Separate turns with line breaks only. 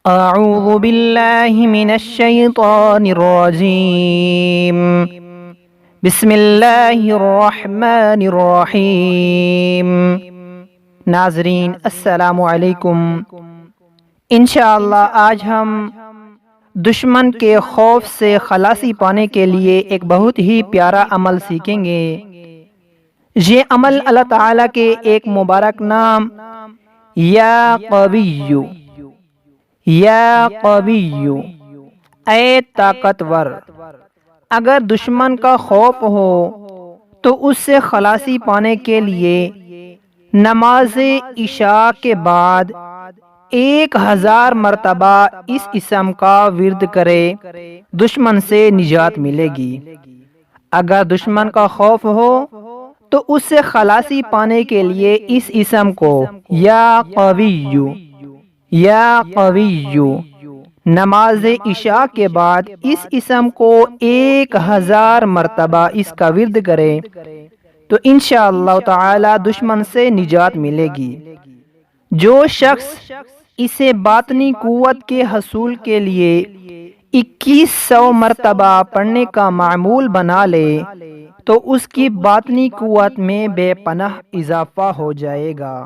اعوذ باللہ من الشیطان الرجیم بسم اللہ الرحمن الرحیم۔ ناظرین السلام علیکم۔ انشاءاللہ آج ہم دشمن کے خوف سے خلاصی پانے کے لیے ایک بہت ہی پیارا عمل سیکھیں گے۔ یہ عمل اللہ تعالیٰ کے ایک مبارک نام یا قوی، یا قوی، اے طاقتور، اگر دشمن کا خوف ہو تو اس سے خلاصی پانے کے لیے نماز عشاء کے بعد 1000 مرتبہ اس اسم کا ورد کرے، دشمن سے نجات ملے گی۔ اگر دشمن کا خوف ہو تو اس سے خلاصی پانے کے لیے اس اسم کو یا قوی، یا قوی، نماز عشاء کے بعد اس اسم کو 1000 مرتبہ اس کا ورد کرے تو انشاءاللہ تعالی دشمن سے نجات ملے گی۔ جو شخص اسے باطنی قوت کے حصول کے لیے 2100 مرتبہ پڑھنے کا معمول بنا لے تو اس کی باطنی قوت میں بے پناہ اضافہ ہو جائے گا۔